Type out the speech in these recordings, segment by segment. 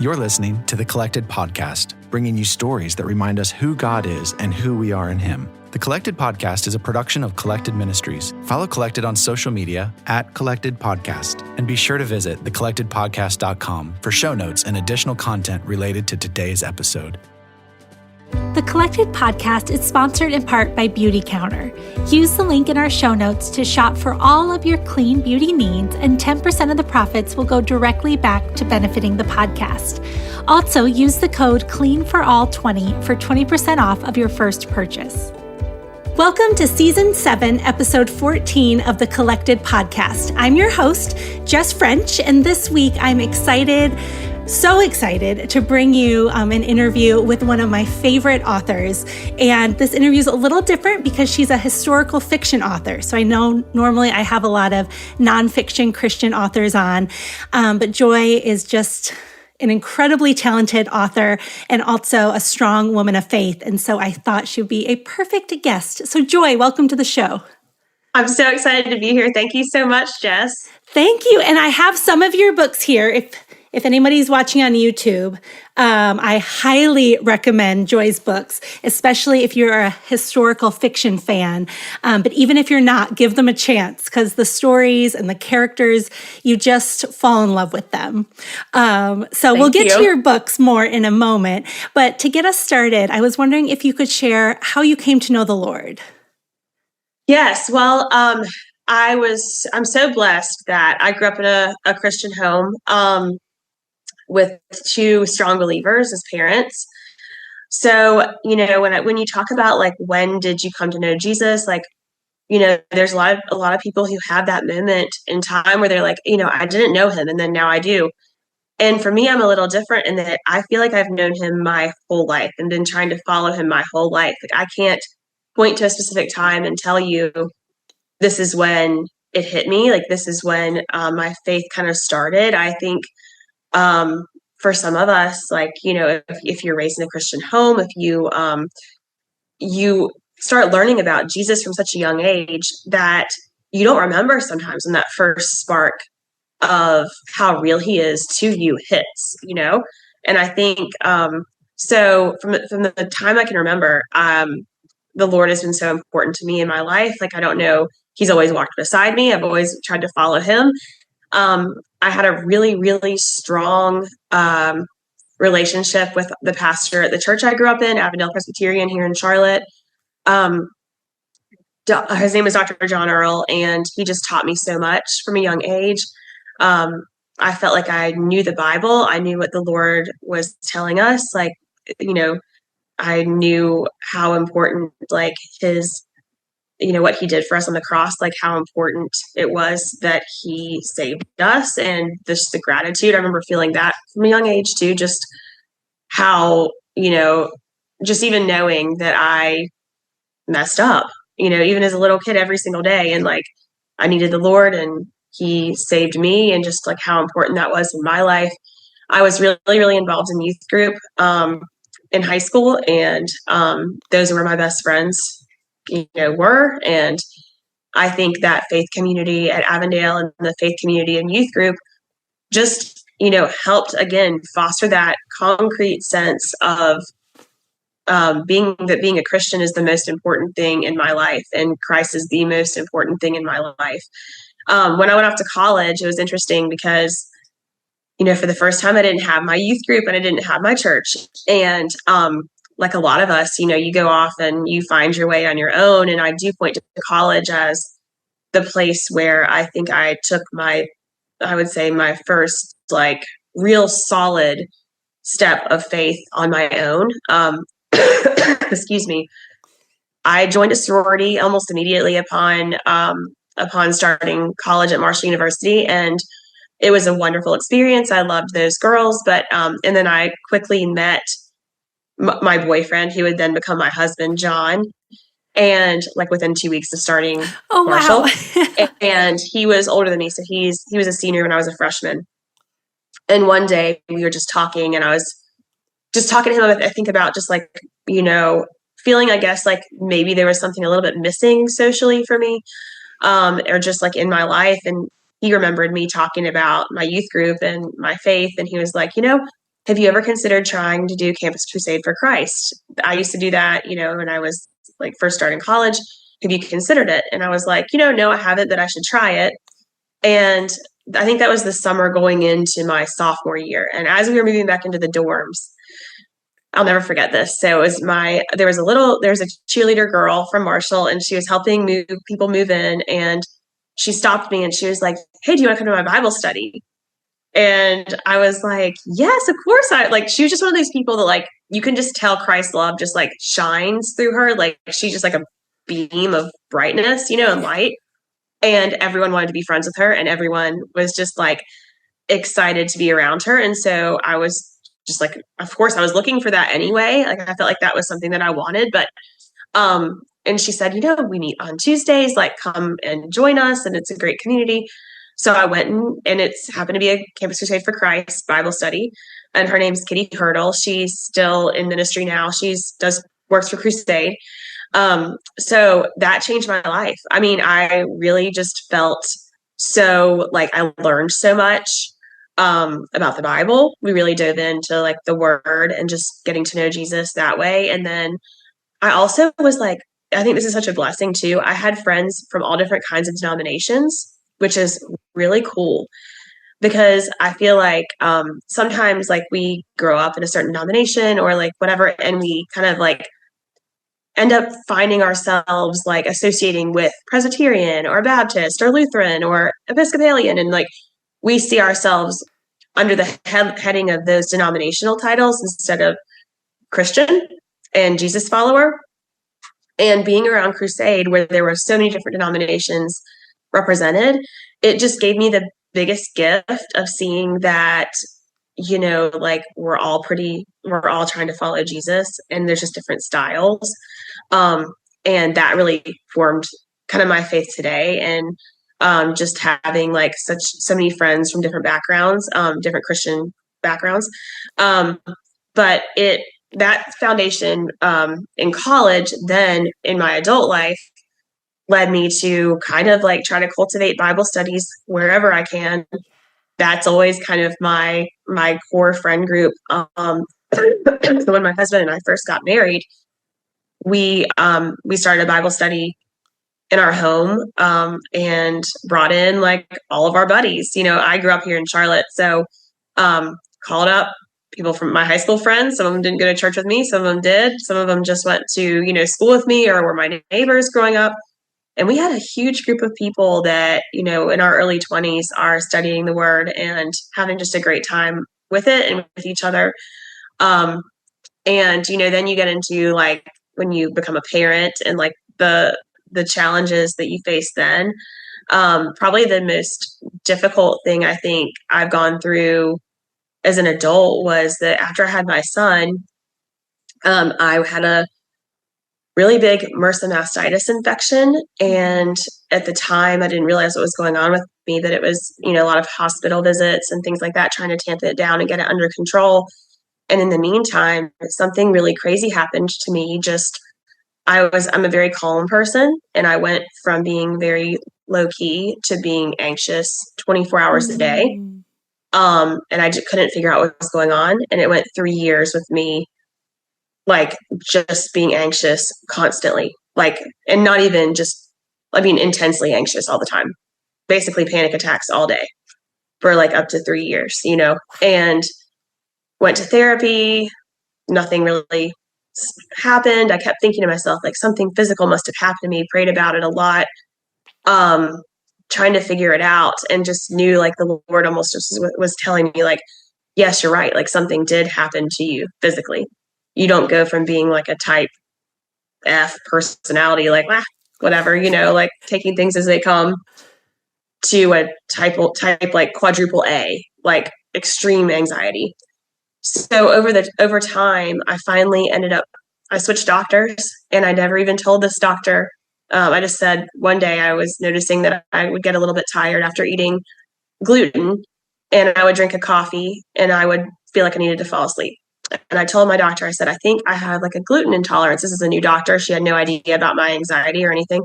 You're listening to The Collected Podcast, bringing you stories that remind us who God is and who we are in Him. The Collected Podcast is a production of Collected Ministries. Follow Collected on social media at Collected Podcast, and be sure to visit thecollectedpodcast.com for show notes and additional content related to today's episode. The Collected Podcast is sponsored in part by Beauty Counter. Use the link in our show notes to shop for all of your clean beauty needs, and 10% of the profits will go directly back to benefiting the podcast. Also, use the code CLEANFORALL20 for 20% off of your first purchase. Welcome to Season 7, Episode 14 of the Collected Podcast. I'm your host, Jess French, and this week I'm so excited to bring you an interview with one of my favorite authors. And this interview is a little different because she's a historical fiction author. So I know normally I have a lot of nonfiction Christian authors on, but Joy is just an incredibly talented author and also a strong woman of faith. And so I thought she'd be a perfect guest. So Joy, welcome to the show. I'm so excited to be here. Thank you so much, Jess. Thank you. And I have some of your books here. If anybody's watching on YouTube, I highly recommend Joy's books, especially if you're a historical fiction fan. But even if you're not, give them a chance because the stories and the characters, you just fall in love with them. So we'll get to your books more in a moment. But to get us started, I was wondering if you could share how you came to know the Lord. Yes. Well, I'm so blessed that I grew up in a Christian home. With two strong believers as parents. So, when you talk about like, when did you come to know Jesus? Like, there's a lot of people who have that moment in time where they're like, I didn't know him and then now I do. And for me, I'm a little different in that I feel like I've known him my whole life and been trying to follow him my whole life. Like I can't point to a specific time and tell you this is when it hit me. Like this is when my faith kind of started. I think for some of us, like, if you're raised in a Christian home, if you start learning about Jesus from such a young age that you don't remember sometimes when that first spark of how real he is to you hits, and I think, so from the time I can remember, the Lord has been so important to me in my life. Like, I don't know, he's always walked beside me. I've always tried to follow him. I had a really, really strong relationship with the pastor at the church I grew up in, Avondale Presbyterian here in Charlotte. His name is Dr. John Earl, and he just taught me so much from a young age. I felt like I knew the Bible. I knew what the Lord was telling us. Like, I knew how important, like, his what he did for us on the cross, like how important it was that he saved us, and just the gratitude. I remember feeling that from a young age too, just how, just even knowing that I messed up, even as a little kid every single day. And like, I needed the Lord and he saved me, and just like how important that was in my life. I was really, really involved in youth group in high school, and those were my best friends were. And I think that faith community at Avondale and the faith community and youth group just, helped again foster that concrete sense of being a Christian is the most important thing in my life, and Christ is the most important thing in my life. When I went off to college, it was interesting because, for the first time I didn't have my youth group and I didn't have my church. And like a lot of us, you go off and you find your way on your own. And I do point to college as the place where I think I took my first like real solid step of faith on my own. Excuse me. I joined a sorority almost immediately upon starting college at Marshall University. And it was a wonderful experience. I loved those girls. But, and then I quickly met my boyfriend, who would then become my husband, John, and like within 2 weeks of starting Marshall. Wow. And he was older than me, so he was a senior when I was a freshman. And one day we were just talking, and I was just talking to him, I think, about just like, feeling, I guess, like maybe there was something a little bit missing socially for me, or just like in my life. And he remembered me talking about my youth group and my faith, and he was like, have you ever considered trying to do Campus Crusade for Christ? I used to do that, when I was like first starting college. Have you considered it? And I was like, no, I haven't, but I should try it. And I think that was the summer going into my sophomore year. And as we were moving back into the dorms, I'll never forget this. So it was there was a cheerleader girl from Marshall, and she was helping people move in. And she stopped me and she was like, hey, do you want to come to my Bible study? And I was like, yes, of course. She was just one of these people that like, you can just tell Christ's love just like shines through her. Like she's just like a beam of brightness, and light. And everyone wanted to be friends with her, and everyone was just like excited to be around her. And so I was just like, of course I was looking for that anyway. Like I felt like that was something that I wanted, but, and she said, we meet on Tuesdays, like come and join us. And it's a great community. So I went and it's happened to be a Campus Crusade for Christ Bible study. And her name's Kitty Hurdle. She's still in ministry now. Works for Crusade. So that changed my life. I mean, I really just felt so like I learned so much about the Bible. We really dove into like the word and just getting to know Jesus that way. And then I also was like, I think this is such a blessing too. I had friends from all different kinds of denominations, which is really cool because I feel like sometimes like we grow up in a certain denomination or like whatever, and we kind of like end up finding ourselves like associating with Presbyterian or Baptist or Lutheran or Episcopalian. And like we see ourselves under the heading of those denominational titles instead of Christian and Jesus follower. And being around Crusade, where there were so many different denominations represented, it just gave me the biggest gift of seeing that, like we're all trying to follow Jesus, and there's just different styles. And that really formed kind of my faith today. And just having like so many friends from different backgrounds, different Christian backgrounds. But that foundation in college, then in my adult life, led me to kind of like try to cultivate Bible studies wherever I can. That's always kind of my core friend group. So when my husband and I first got married, we started a Bible study in our home and brought in like all of our buddies. I grew up here in Charlotte, so called up people from my high school friends. Some of them didn't go to church with me. Some of them did. Some of them just went to, school with me or were my neighbors growing up. And we had a huge group of people that, in our early 20s are studying the word and having just a great time with it and with each other. And, then you get into like when you become a parent and like the challenges that you face then. Probably the most difficult thing I think I've gone through as an adult was that after I had my son, I had a really big MRSA mastitis infection. And at the time, I didn't realize what was going on with me, that it was, a lot of hospital visits and things like that, trying to tamp it down and get it under control. And in the meantime, something really crazy happened to me. I'm a very calm person, and I went from being very low key to being anxious 24 hours a day. And I just couldn't figure out what was going on. And it went 3 years with me, like just being anxious constantly, like, and not even just, intensely anxious all the time, basically panic attacks all day for like up to 3 years, and went to therapy. Nothing really happened. I kept thinking to myself, like something physical must have happened to me, prayed about it a lot. Trying to figure it out, and just knew like the Lord almost was telling me like, yes, you're right. Like something did happen to you physically. You don't go from being like a type F personality, like whatever, like taking things as they come, to a type like quadruple A, like extreme anxiety. So over time, I finally I switched doctors, and I never even told this doctor. I just said one day I was noticing that I would get a little bit tired after eating gluten, and I would drink a coffee and I would feel like I needed to fall asleep. And I told my doctor, I said, I think I have like a gluten intolerance. This is a new doctor. She had no idea about my anxiety or anything.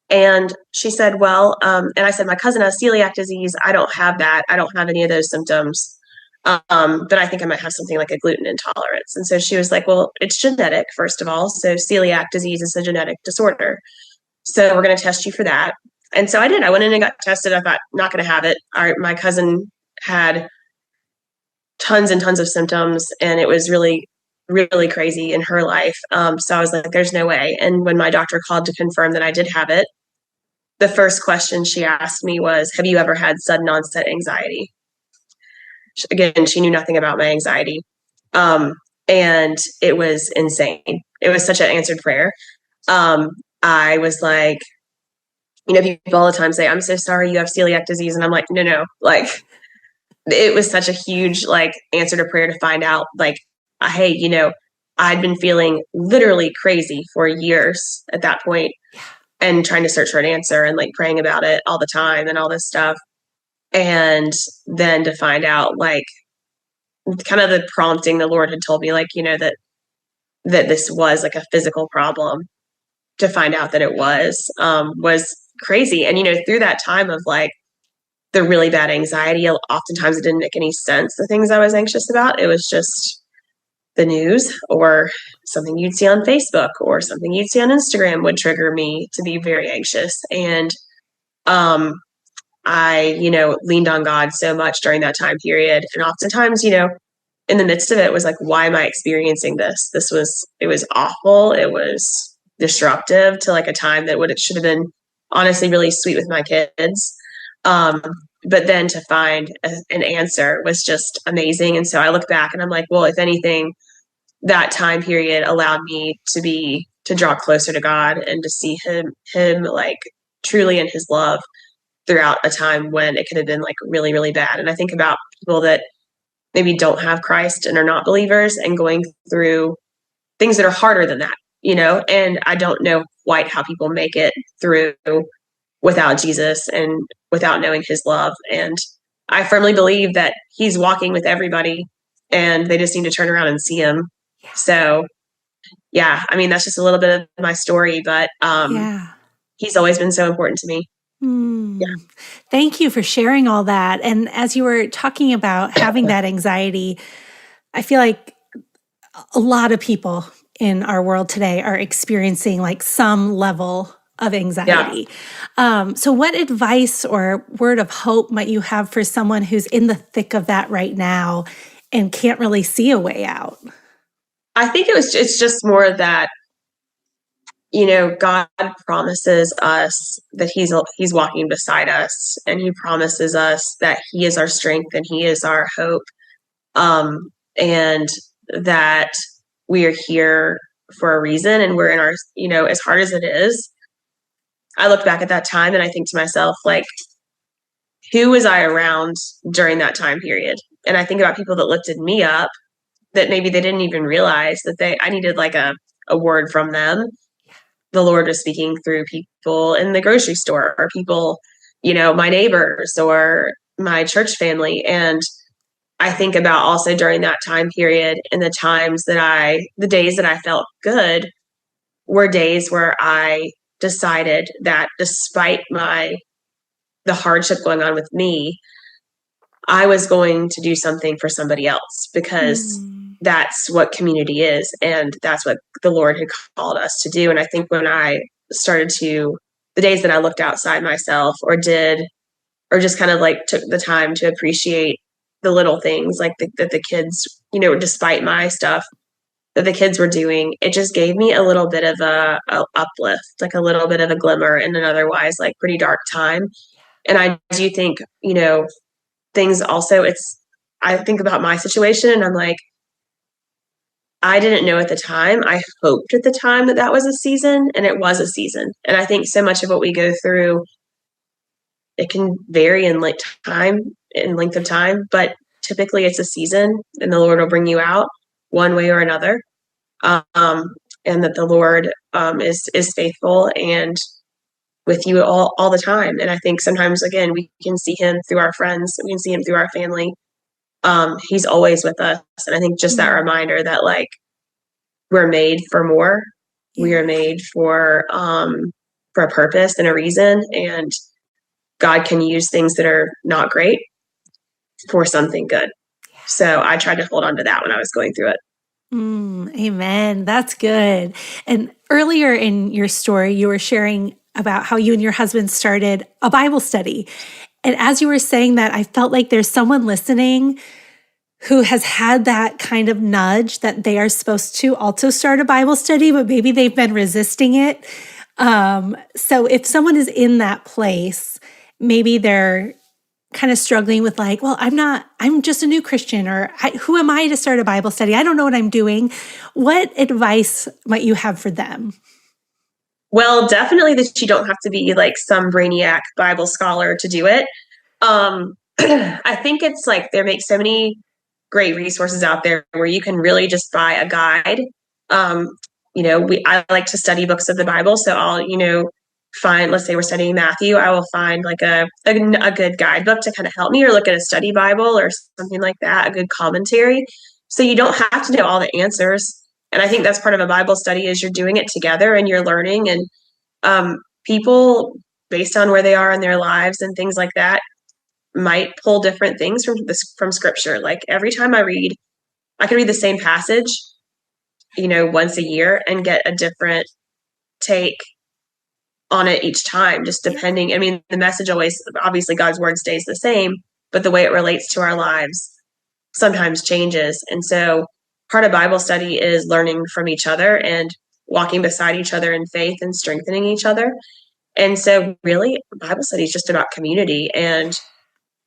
And she said, well, and I said, my cousin has celiac disease. I don't have that. I don't have any of those symptoms. But I think I might have something like a gluten intolerance. And so she was like, well, it's genetic, first of all. So celiac disease is a genetic disorder. So we're going to test you for that. And so I did. I went in and got tested. I thought, not going to have it. My cousin had tons and tons of symptoms, and it was really, really crazy in her life. So I was like, there's no way. And when my doctor called to confirm that I did have it, the first question she asked me was, have you ever had sudden onset anxiety? Again, she knew nothing about my anxiety. And it was insane. It was such an answered prayer. I was like, people all the time say, I'm so sorry you have celiac disease. And I'm like, no, like, it was such a huge, like, answer to prayer to find out, like, hey, I'd been feeling literally crazy for years at that point and trying to search for an answer and like praying about it all the time and all this stuff. And then to find out, like, kind of the prompting the Lord had told me, like, that this was like a physical problem, to find out that it was crazy. And, through that time of like the really bad anxiety, oftentimes it didn't make any sense, the things I was anxious about. It was just the news or something you'd see on Facebook or something you'd see on Instagram would trigger me to be very anxious. And I, leaned on God so much during that time period. And oftentimes, in the midst of it was like, why am I experiencing this? It was awful. It was disruptive to like a time that it should have been honestly really sweet with my kids. But then to find an answer was just amazing. And so I look back and I'm like, well, if anything, that time period allowed me to draw closer to God and to see him like truly in his love throughout a time when it could have been like really, really bad. And I think about people that maybe don't have Christ and are not believers and going through things that are harder than that, and I don't know quite how people make it through without Jesus and without knowing his love. And I firmly believe that he's walking with everybody and they just need to turn around and see him. So yeah, I mean, that's just a little bit of my story, but he's always been so important to me. Yeah. Thank you for sharing all that. And as you were talking about having that anxiety, I feel like a lot of people in our world today are experiencing like some level of anxiety. Yeah. So what advice or word of hope might you have for someone who's in the thick of that right now and can't really see a way out? I think it's just more that, God promises us that he's walking beside us, and he promises us that he is our strength and he is our hope. And that we are here for a reason, and we're in our, as hard as it is, I look back at that time and I think to myself, like, who was I around during that time period? And I think about people that lifted me up that maybe they didn't even realize that I needed like a word from them. The Lord was speaking through people in the grocery store or people, my neighbors or my church family. And I think about also during that time period and the days that I felt good were days where I decided that despite the hardship going on with me, I was going to do something for somebody else, because that's what community is. And that's what the Lord had called us to do. And I think when I started the days that I looked outside myself or just kind of like took the time to appreciate the little things like that the kids, despite my stuff that the kids were doing, it just gave me a little bit of a uplift, like a little bit of a glimmer in an otherwise like pretty dark time. And I do think, things also, I think about my situation and I'm like, I didn't know at the time. I hoped at the time that was a season, and it was a season. And I think so much of what we go through, it can vary in length of time, but typically it's a season, and the Lord will bring you out one way or another. And that the Lord is faithful and with you all the time. And I think sometimes, again, we can see him through our friends, we can see him through our family. He's always with us. And I think just that reminder that like we're made for more. Yeah. We are made for a purpose and a reason. And God can use things that are not great for something good. So I tried to hold on to that when I was going through it. Amen. That's good. And earlier in your story, you were sharing about how you and your husband started a Bible study. And as you were saying that, I felt like there's someone listening who has had that kind of nudge that they are supposed to also start a Bible study, but maybe they've been resisting it. So if someone is in that place, maybe they're kind of struggling with like, well, I'm just a new Christian, or who am I to start a Bible study? I don't know what I'm doing. What advice might you have for them? Well, definitely that you don't have to be like some brainiac Bible scholar to do it. I think it's like there make so many great resources out there where you can really just buy a guide. I like to study books of the Bible, so I'll, find, let's say we're studying Matthew, I will find like a good guidebook to kind of help me, or look at a study Bible or something like that, a good commentary. So you don't have to know all the answers. And I think that's part of a Bible study is you're doing it together and you're learning, and people, based on where they are in their lives and things like that, might pull different things from scripture. Like every time I could read the same passage, once a year and get a different take on it each time, just depending. I mean, the message always, obviously God's word stays the same, but the way it relates to our lives sometimes changes. And so part of Bible study is learning from each other and walking beside each other in faith and strengthening each other. And so really Bible study is just about community and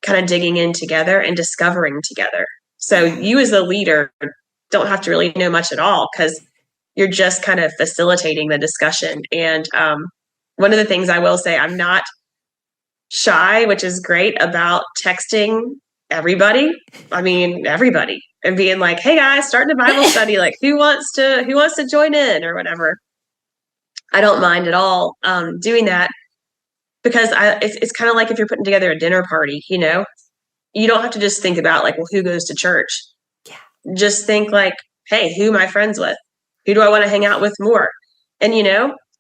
kind of digging in together and discovering together. So you as the leader don't have to really know much at all, because you're just kind of facilitating the discussion. And one of the things I will say, I'm not shy, which is great, about texting everybody. I mean, everybody, and being like, hey guys, starting a Bible study, like who wants to join in or whatever. I don't mind at all doing that, because it's kind of like if you're putting together a dinner party, you don't have to just think about like, well, who goes to church? Yeah. Just think like, hey, who am I friends with? Who do I want to hang out with more? And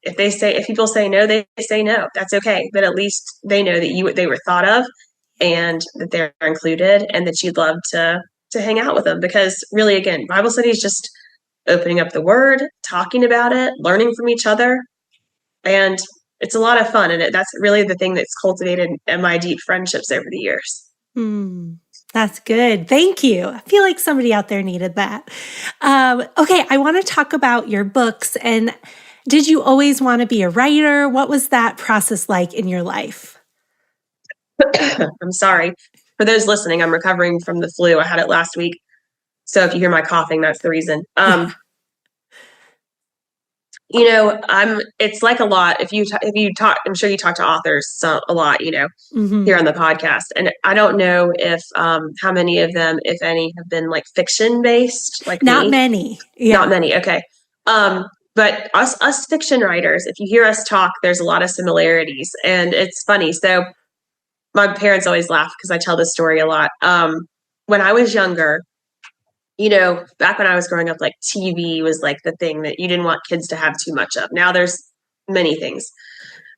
if people say no, they say no. That's okay. But at least they know that they were thought of and that they're included and that you'd love to hang out with them. Because really, again, Bible study is just opening up the word, talking about it, learning from each other. And it's a lot of fun. And that's really the thing that's cultivated in my deep friendships over the years. That's good. Thank you. I feel like somebody out there needed that. Okay, I want to talk about your books. And did you always want to be a writer? What was that process like in your life? I'm sorry. For those listening, I'm recovering from the flu. I had it last week. So if you hear my coughing, that's the reason. It's like a lot. If you talk, I'm sure you talk to authors a lot, here on the podcast. And I don't know if, how many of them, if any, have been like fiction based, like not many. Yeah. Not many. Okay. But us fiction writers, if you hear us talk, there's a lot of similarities, and it's funny. So my parents always laugh because I tell this story a lot. When I was younger, back when I was growing up, like TV was like the thing that you didn't want kids to have too much of. Now there's many things.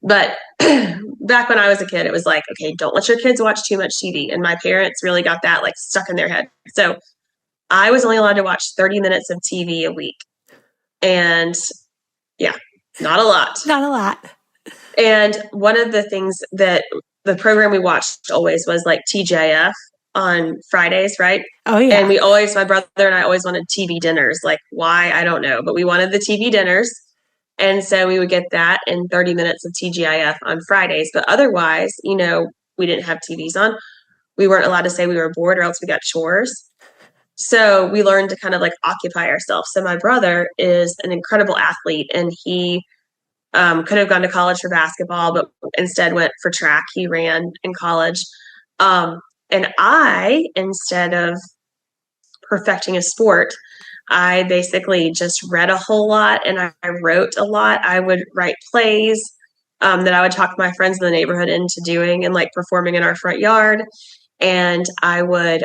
But back when I was a kid, it was like, okay, don't let your kids watch too much TV. And my parents really got that like stuck in their head. So I was only allowed to watch 30 minutes of TV a week. And yeah, not a lot. Not a lot. And one of the things that the program we watched always was like TJF on Fridays, right? Oh, yeah. And my brother and I always wanted TV dinners. Like why? I don't know. But we wanted the TV dinners. And so we would get that and 30 minutes of TGIF on Fridays. But otherwise, we didn't have TVs on. We weren't allowed to say we were bored, or else we got chores. So we learned to kind of like occupy ourselves. So my brother is an incredible athlete, and he could have gone to college for basketball, but instead went for track. He ran in college. And I, instead of perfecting a sport, I basically just read a whole lot, and I wrote a lot. I would write plays that I would talk my friends in the neighborhood into doing and like performing in our front yard. And I would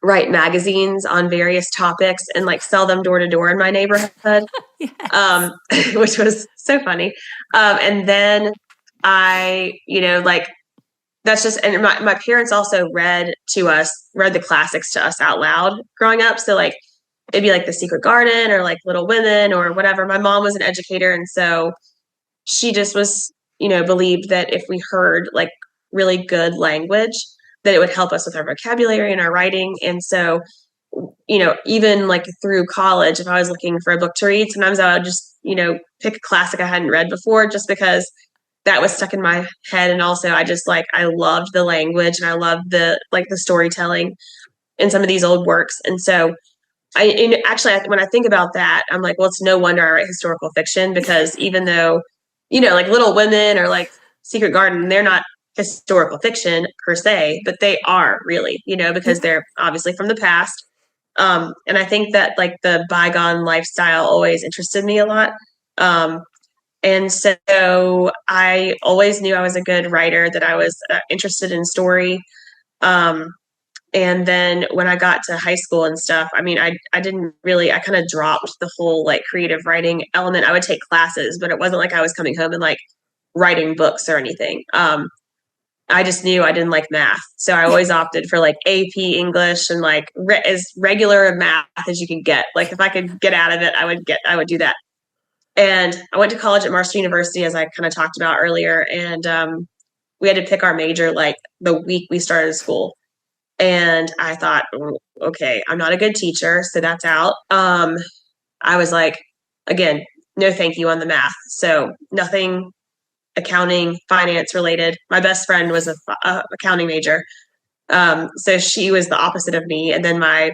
write magazines on various topics and like sell them door to door in my neighborhood, yes. Which was so funny. And then I, that's just, and my parents also read the classics to us out loud growing up. So like, it'd be like The Secret Garden or like Little Women or whatever. My mom was an educator. And so she just was, believed that if we heard like really good language, that it would help us with our vocabulary and our writing. And so, even like through college, if I was looking for a book to read, sometimes I would just, pick a classic I hadn't read before just because that was stuck in my head. And also I just I loved the language and I loved the storytelling in some of these old works. And so when I think about that, I'm like, well, it's no wonder I write historical fiction, because even though, like Little Women or like Secret Garden, they're not historical fiction per se, but they are really, because they're obviously from the past. And I think that like the bygone lifestyle always interested me a lot. And so I always knew I was a good writer, that I was interested in story. And then when I got to high school and stuff, I mean, I kind of dropped the whole like creative writing element. I would take classes, but it wasn't like I was coming home and like writing books or anything. I just knew I didn't like math. So I always opted for like AP English and like as regular math as you could get. Like if I could get out of it, I would do that. And I went to college at Marshall University, as I kind of talked about earlier. And we had to pick our major like the week we started school. And I thought, okay, I'm not a good teacher, so that's out. I was like, again, no thank you on the math. So nothing accounting, finance related. My best friend was a accounting major. So she was the opposite of me. And then my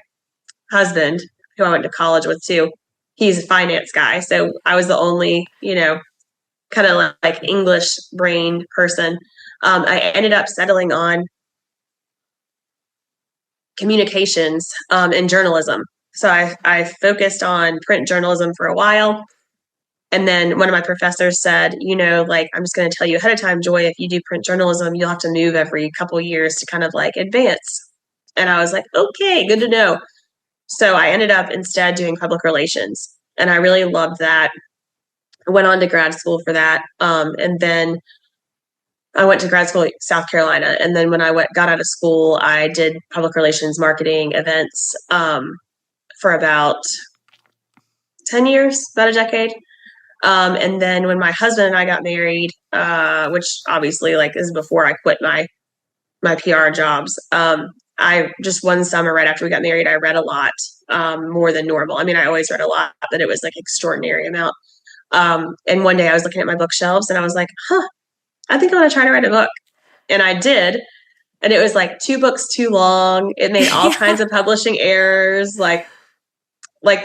husband, who I went to college with too, he's a finance guy. So I was the only, kind of like English brain person. I ended up settling on communications and journalism. So I focused on print journalism for a while. And then one of my professors said, I'm just going to tell you ahead of time, Joy, if you do print journalism, you'll have to move every couple of years to kind of like advance. And I was like, okay, good to know. So I ended up instead doing public relations. And I really loved that. I went on to grad school for that. And then I went to grad school in South Carolina. And then when I got out of school, I did public relations, marketing, events for about 10 years, about a decade. And then when my husband and I got married, which obviously like is before I quit my PR jobs, I just one summer right after we got married, I read a lot, more than normal. I mean, I always read a lot, but it was like extraordinary amount. And one day I was looking at my bookshelves and I was like, I think I want to try to write a book. And I did. And it was like 2 books too long. It made all kinds of publishing errors, like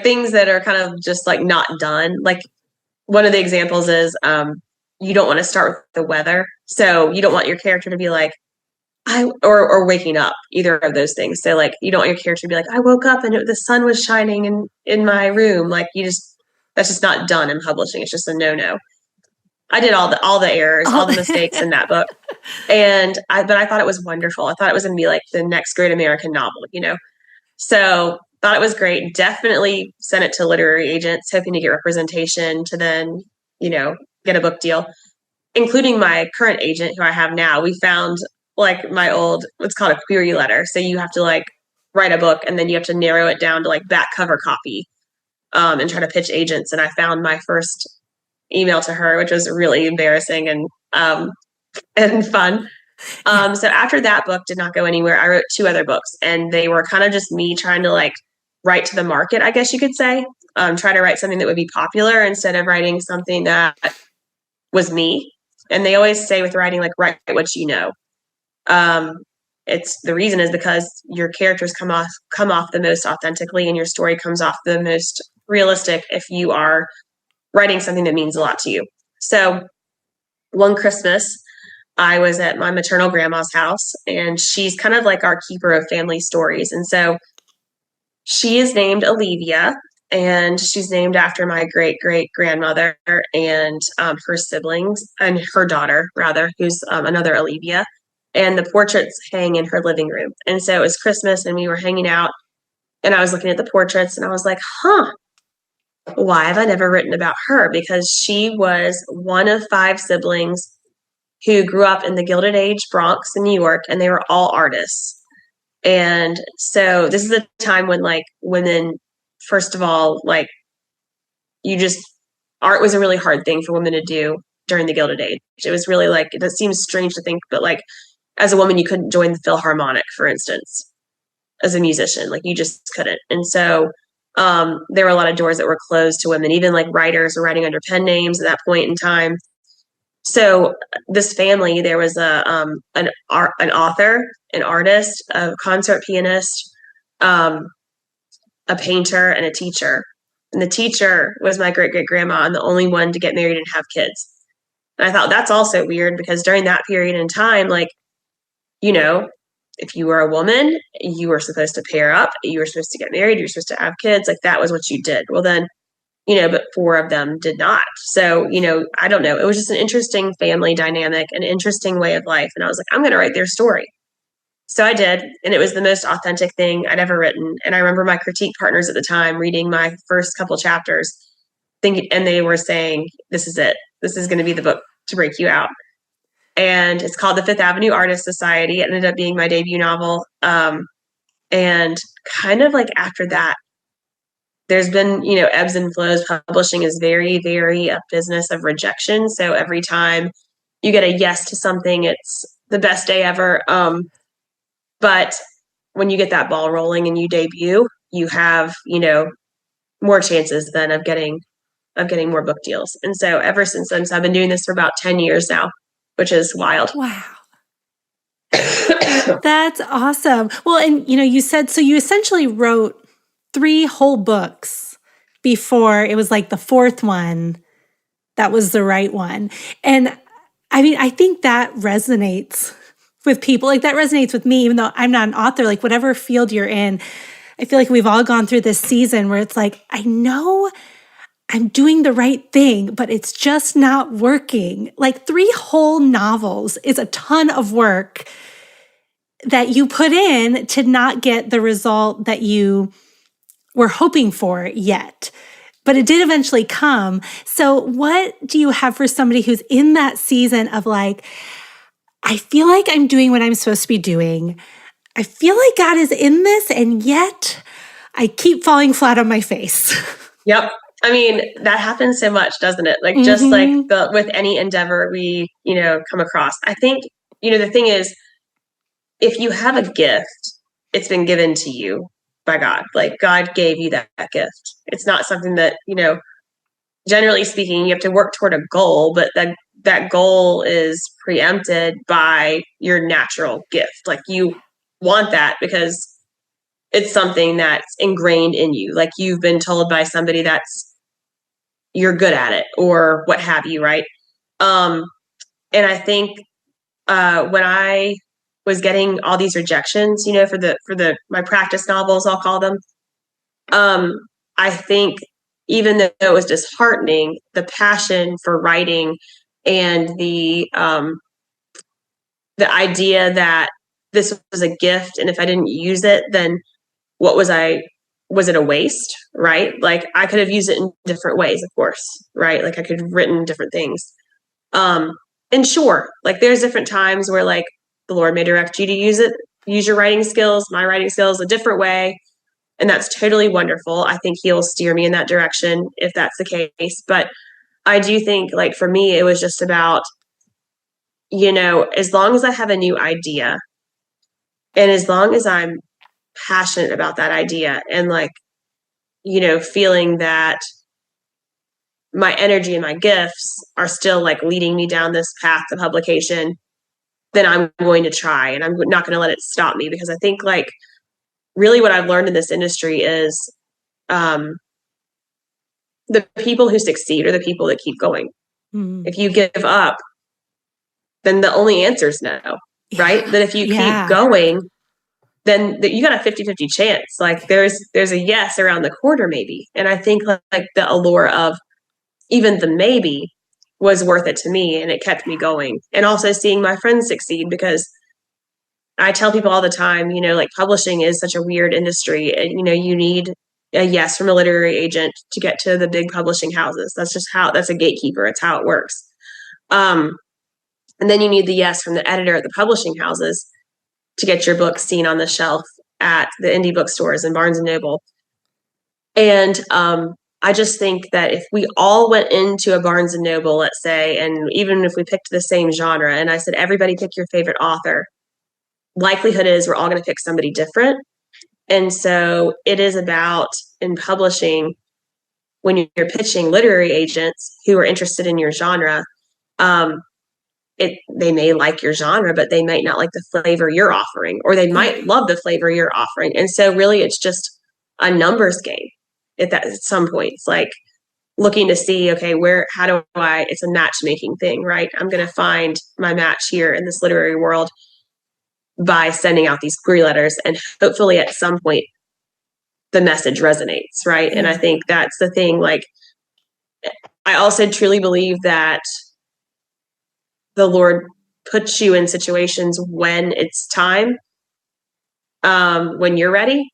things that are kind of just like not done. Like one of the examples is you don't want to start with the weather. So you don't want your character to be like, or waking up, either of those things. So like, you don't want your character to be like, I woke up and the sun was shining in my room. Like that's just not done in publishing. It's just a no. I did all the errors, all the mistakes in that book. But I thought it was wonderful. I thought it was going to be like the next great American novel, So thought it was great. Definitely sent it to literary agents, hoping to get representation to then, get a book deal, including my current agent who I have now. We found like my old, what's called a query letter. So you have to like write a book and then you have to narrow it down to like back cover copy, and try to pitch agents. And I found my first email to her, which was really embarrassing and fun. So after that book did not go anywhere, I wrote 2 other books, and they were kind of just me trying to like write to the market, I guess you could say. Try to write something that would be popular instead of writing something that was me. And they always say with writing, like, write what you know. It's the reason is because your characters come off the most authentically, and your story comes off the most realistic if you are writing something that means a lot to you. So one Christmas, I was at my maternal grandma's house, and she's kind of like our keeper of family stories. And so she is named Olivia, and she's named after my great-great-grandmother and her siblings, and her daughter, rather, who's another Olivia. And the portraits hang in her living room. And so it was Christmas, and we were hanging out, and I was looking at the portraits, and I was like, why have I never written about her? Because she was one of 5 siblings who grew up in the Gilded Age Bronx in New York, and they were all artists. And so this is a time when like women, first of all, like art was a really hard thing for women to do during the Gilded Age. It was really like, it seems strange to think, but like as a woman, you couldn't join the Philharmonic, for instance, as a musician, like you just couldn't. And so there were a lot of doors that were closed to women, even like writers were writing under pen names at that point in time. So this family, there was an author, an artist, a concert pianist, a painter, and a teacher. And the teacher was my great-great-grandma and the only one to get married and have kids. And I thought that's also weird because during that period in time, like, you know, if you were a woman, you were supposed to pair up, you were supposed to get married, you were supposed to have kids. Like that was what you did. Well, then, but 4 of them did not. So, I don't know. It was just an interesting family dynamic, an interesting way of life. And I was like, I'm going to write their story. So I did. And it was the most authentic thing I'd ever written. And I remember my critique partners at the time reading my first couple chapters and they were saying, this is it. This is going to be the book to break you out. And it's called The Fifth Avenue Artist Society. It ended up being my debut novel. And kind of like after that, there's been, ebbs and flows. Publishing is very, very a business of rejection. So every time you get a yes to something, it's the best day ever. But when you get that ball rolling and you debut, you have, more chances then of getting more book deals. And so ever since then, so I've been doing this for about 10 years now, which is wild. Wow. That's awesome. Well, and you said, so you essentially wrote 3 whole books before it was like the 4th one that was the right one. And I mean, I think that resonates with people. Like that resonates with me, even though I'm not an author, like whatever field you're in, I feel like we've all gone through this season where it's like, I know I'm doing the right thing, but it's just not working. Like 3 whole novels is a ton of work that you put in to not get the result that you were hoping for yet. But it did eventually come. So what do you have for somebody who's in that season of like, I feel like I'm doing what I'm supposed to be doing. I feel like God is in this, and yet I keep falling flat on my face. Yep. I mean, that happens so much, doesn't it? Like, just like with any endeavor we, come across. I think, the thing is, if you have a gift, it's been given to you by God. Like, God gave you that gift. It's not something that, generally speaking, you have to work toward a goal, but that goal is preempted by your natural gift. Like, you want that because it's something that's ingrained in you. Like, you've been told by somebody you're good at it or what have you, right? And I think when I was getting all these rejections, for my practice novels, I'll call them, I think even though it was disheartening, the passion for writing and the idea that this was a gift, and if I didn't use it, then was it a waste, right? Like, I could have used it in different ways, of course, right? Like, I could have written different things. And sure, like, there's different times where, like, the Lord may direct you to use your writing skills, my writing skills, a different way. And that's totally wonderful. I think He'll steer me in that direction if that's the case. But I do think, like, for me, it was just about, as long as I have a new idea and as long as I'm passionate about that idea and, like, feeling that my energy and my gifts are still, like, leading me down this path to publication, then I'm going to try, and I'm not going to let it stop me, because I think, like, really what I've learned in this industry is the people who succeed are the people that keep going. If you give up, then the only answer is no, right? That if you keep going, then you got a 50-50 chance. Like, there's a yes around the corner maybe. And I think, like, the allure of even the maybe was worth it to me, and it kept me going. And also seeing my friends succeed, because I tell people all the time, like, publishing is such a weird industry, and, you need a yes from a literary agent to get to the big publishing houses. That's a gatekeeper. It's how it works. And then you need the yes from the editor at the publishing houses to get your book seen on the shelf at the indie bookstores and Barnes and Noble. And I just think that if we all went into a Barnes and Noble, let's say, and even if we picked the same genre, and I said, everybody pick your favorite author, likelihood is we're all going to pick somebody different. And so it is about, in publishing, when you're pitching literary agents who are interested in your genre, they may like your genre, but they might not like the flavor you're offering, or they might love the flavor you're offering. And so really it's just a numbers game at some points, like looking to see, okay, it's a matchmaking thing, right? I'm going to find my match here in this literary world by sending out these query letters, and hopefully at some point the message resonates, right? And I think that's the thing. Like, I also truly believe that the Lord puts you in situations when it's time, when you're ready,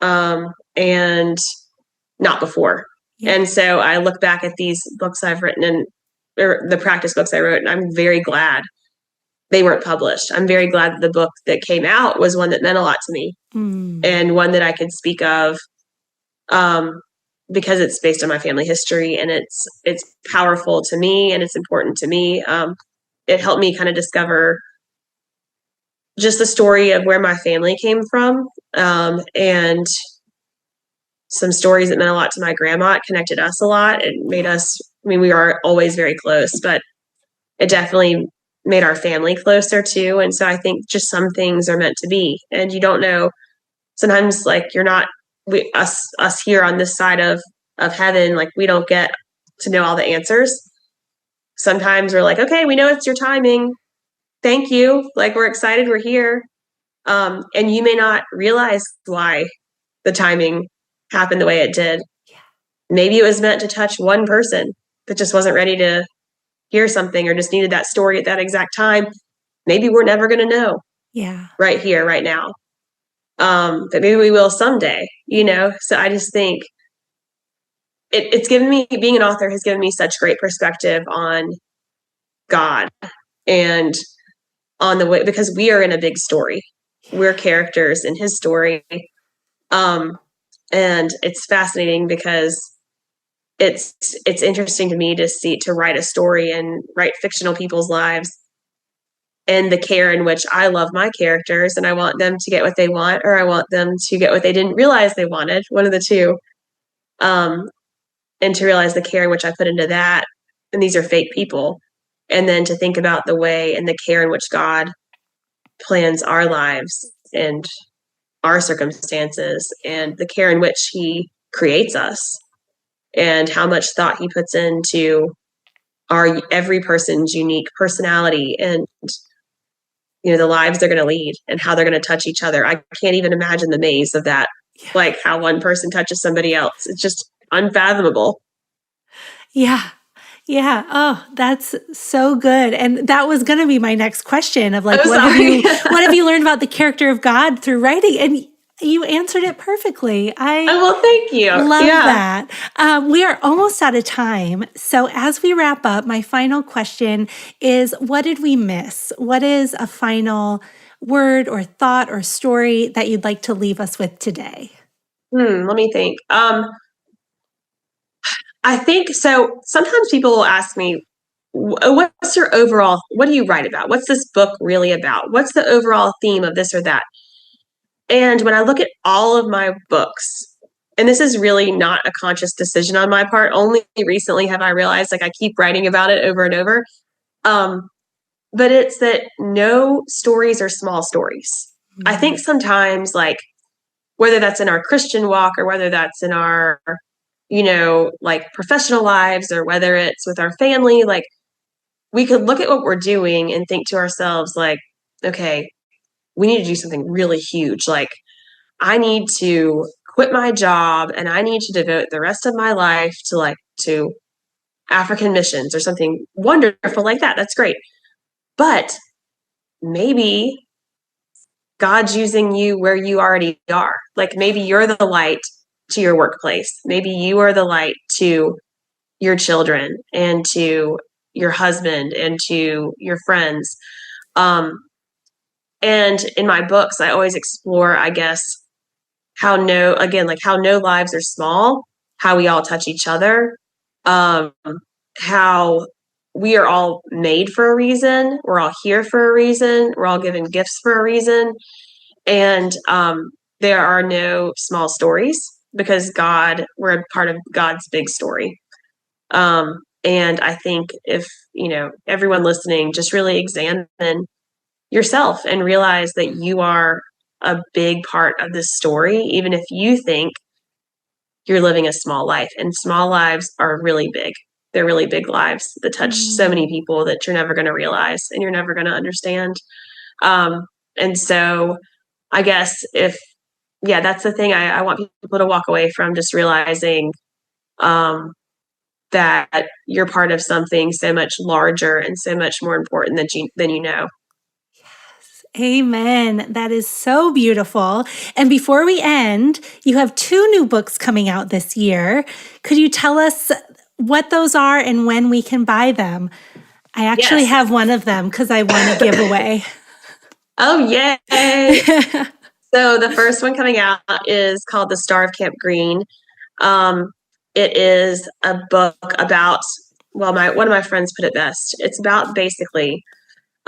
and not before. Yeah. And so I look back at these books I've written or the practice books I wrote, and I'm very glad they weren't published. I'm very glad that the book that came out was one that meant a lot to me, and one that I could speak of, because it's based on my family history, and it's powerful to me, and it's important to me. It helped me kind of discover just the story of where my family came from, and some stories that meant a lot to my grandma. It connected us a lot. It made us, we are always very close, but it definitely made our family closer too. And so I think just some things are meant to be, and you don't know, sometimes like us here on this side of heaven, like we don't get to know all the answers. Sometimes we're like, okay, we know it's your timing. Thank you. Like, we're excited we're here. And you may not realize why the timing happened the way it did. Yeah. Maybe it was meant to touch one person that just wasn't ready to hear something, or just needed that story at that exact time. Maybe we're never going to know. Yeah. Right here, right now. But maybe we will someday, So I just think it's given me, being an author has given me such great perspective on God and on the way, because we are in a big story. We're characters in his story. And it's fascinating because it's interesting to me to write a story and write fictional people's lives, and the care in which I love my characters, and I want them to get what they want, or I want them to get what they didn't realize they wanted, one of the two. And to realize the care in which I put into that, and these are fake people. And then to think about the way and the care in which God plans our lives and our circumstances, and the care in which he creates us, and how much thought he puts into every person's unique personality, and the lives they're going to lead, and how they're going to touch each other. I can't even imagine the maze of that, like how one person touches somebody else. It's just unfathomable. Yeah. Yeah. Oh, that's so good. And that was going to be my next question of like, what have you learned about the character of God through writing? And you answered it perfectly. Well, thank you. Love that. We are almost out of time. So as we wrap up, my final question is, what did we miss? What is a final word or thought or story that you'd like to leave us with today? Let me think. I think so. Sometimes people will ask me, what's your overall, what do you write about? What's this book really about? What's the overall theme of this or that? And when I look at all of my books, and this is really not a conscious decision on my part, only recently have I realized, like, I keep writing about it over and over. But it's that no stories are small stories. Mm-hmm. I think sometimes, like, whether that's in our Christian walk, or whether that's in our, like professional lives, or whether it's with our family, like, we could look at what we're doing and think to ourselves, like, okay, we need to do something really huge. Like, I need to quit my job, and I need to devote the rest of my life to African missions, or something wonderful like that. That's great. But maybe God's using you where you already are. Like, maybe you're the light to your workplace. Maybe you are the light to your children and to your husband and to your friends. And in my books, I always explore, I guess, how no lives are small, how we all touch each other, um, how we are all made for a reason. We're all here for a reason. We're all given gifts for a reason. And there are no small stories because we're a part of God's big story. And I think if, everyone listening, just really examine yourself and realize that you are a big part of this story, even if you think you're living a small life. And small lives are really big. They're really big lives that touch so many people that you're never going to realize and you're never going to understand. And so I guess that's the thing I want people to walk away from, just realizing that you're part of something so much larger and so much more important than you know. Amen. That is so beautiful. And before we end, you have 2 new books coming out this year. Could you tell us what those are and when we can buy them? I actually have one of them because I won a giveaway. Oh, yay. So the first one coming out is called The Star of Camp Green. It is a book about, one of my friends put it best. It's about basically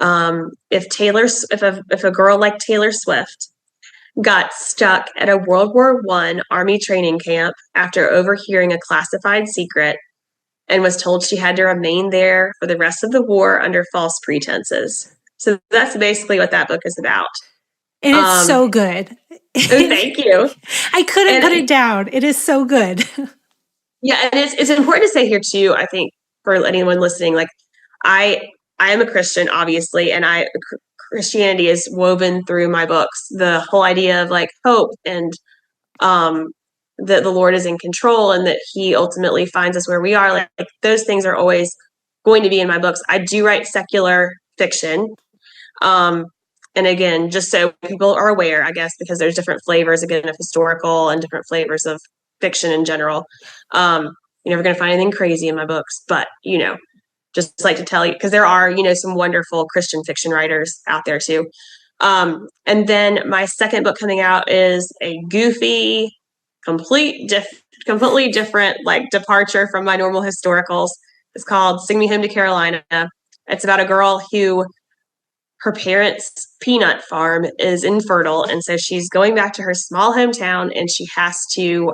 if a girl like Taylor Swift got stuck at a World War I Army training camp after overhearing a classified secret and was told she had to remain there for the rest of the war under false pretenses. So that's basically what that book is about. And it's so good. Thank you. I couldn't put it down. It is so good. Yeah, and it's important to say here too, I think, for anyone listening, like I am a Christian, obviously, and Christianity is woven through my books. The whole idea of like hope and that the Lord is in control and that He ultimately finds us where we are. Like those things are always going to be in my books. I do write secular fiction. And again, just so people are aware, I guess, because there's different flavors, again, of historical and different flavors of fiction in general. You're never going to find anything crazy in my books, but, just like to tell you, because there are, some wonderful Christian fiction writers out there too. And then my second book coming out is a goofy, completely different, like departure from my normal historicals. It's called Sing Me Home to Carolina. It's about a girl who her parents' peanut farm is infertile. And so she's going back to her small hometown and she has to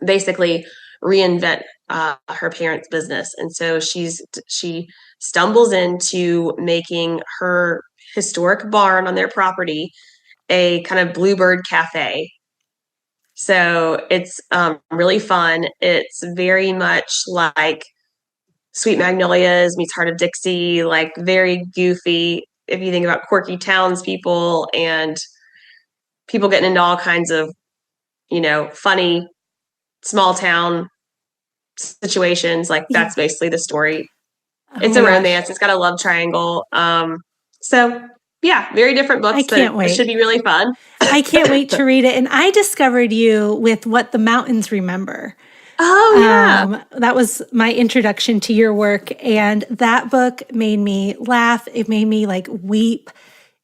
basically reinvent her parents' business. And so she stumbles into making her historic barn on their property a kind of bluebird cafe. So it's really fun. It's very much like Sweet Magnolias meets Heart of Dixie, like very goofy. If you think about quirky townspeople and people getting into all kinds of, funny small town situations, like that's basically the story. It's a romance. It's got a love triangle. So yeah, very different books. I can't wait. It should be really fun. I can't wait to read it. And I discovered you with What the Mountains Remember. Oh, yeah. That was my introduction to your work. And that book made me laugh. It made me weep.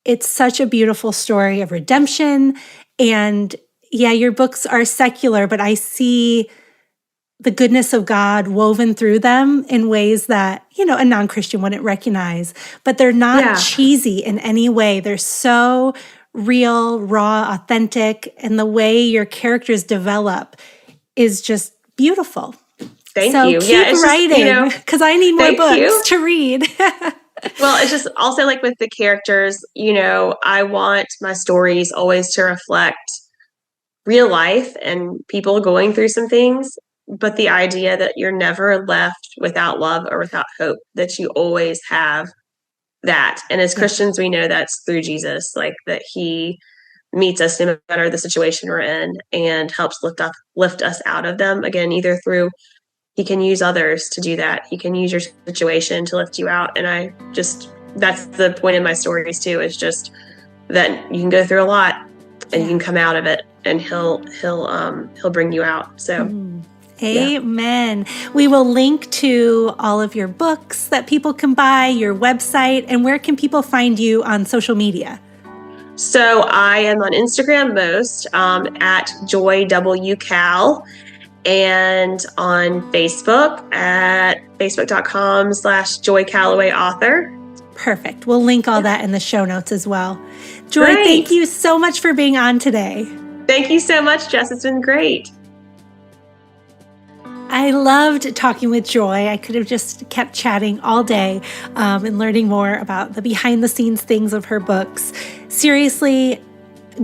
It's such a beautiful story of redemption. And yeah, your books are secular, but I see the goodness of God woven through them in ways that, a non-Christian wouldn't recognize. But they're not cheesy in any way. They're so real, raw, authentic. And the way your characters develop is just beautiful. Thank you. Keep writing because I need more books to read. Well, it's just also like with the characters, I want my stories always to reflect real life and people going through some things, but the idea that you're never left without love or without hope, that you always have that. And as Christians, we know that's through Jesus, like that He meets us no matter the situation we're in and helps lift us out of them. Again, either through, He can use others to do that. He can use your situation to lift you out. And that's the point of my stories too, is just that you can go through a lot and you can come out of it and he'll bring you out. So Amen. We will link to all of your books that people can buy, your website, and where can people find you on social media? So I am on Instagram most at Joy W Cal, and on Facebook at facebook.com/Joy Callaway author. Perfect. We'll link all that in the show notes as well. Joy, Great. Thank you so much for being on today. Thank you so much, Jess. It's been great. I loved talking with Joy. I could have just kept chatting all day and learning more about the behind the scenes things of her books. Seriously,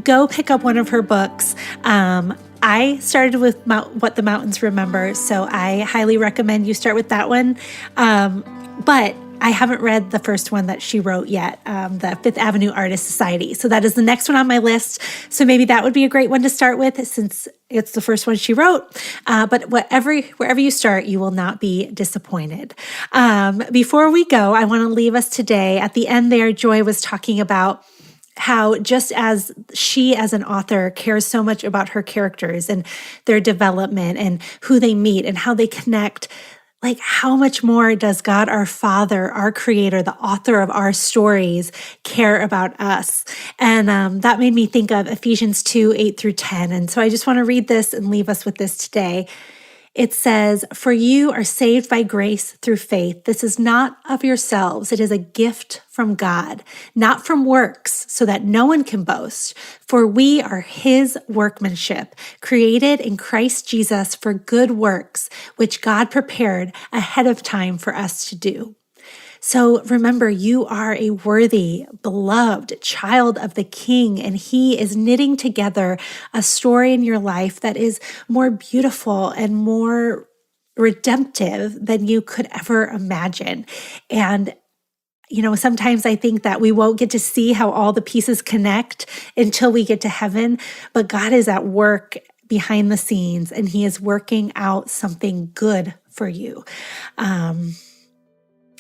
go pick up one of her books. I started with What the Mountains Remember, so I highly recommend you start with that one. But I haven't read the first one that she wrote yet, the Fifth Avenue Artist Society. So that is the next one on my list. So maybe that would be a great one to start with since it's the first one she wrote. But wherever you start, you will not be disappointed. Before we go, I want to leave us today. At the end there, Joy was talking about how just as she as an author cares so much about her characters and their development and who they meet and how they connect, like how much more does God, our Father, our Creator, the author of our stories, care about us? And that made me think of Ephesians 2:8-10. And so I just want to read this and leave us with this today. It says, "For you are saved by grace through faith. This is not of yourselves. It is a gift from God, not from works, so that no one can boast. For we are His workmanship, created in Christ Jesus for good works, which God prepared ahead of time for us to do." So remember, you are a worthy, beloved child of the King, and He is knitting together a story in your life that is more beautiful and more redemptive than you could ever imagine. And sometimes I think that we won't get to see how all the pieces connect until we get to heaven, but God is at work behind the scenes, and He is working out something good for you.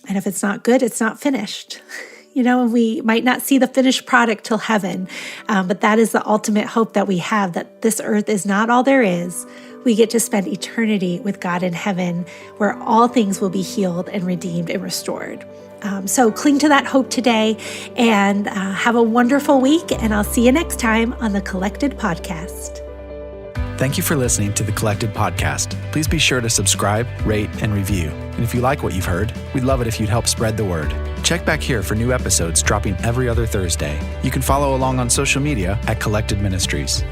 And if it's not good, it's not finished. And we might not see the finished product till heaven, but that is the ultimate hope that we have, that this earth is not all there is. We get to spend eternity with God in heaven, where all things will be healed and redeemed and restored. So cling to that hope today and have a wonderful week, and I'll see you next time on the Collected Podcast. Thank you for listening to the Collected Podcast. Please be sure to subscribe, rate, and review. And if you like what you've heard, we'd love it if you'd help spread the word. Check back here for new episodes dropping every other Thursday. You can follow along on social media at Collected Ministries.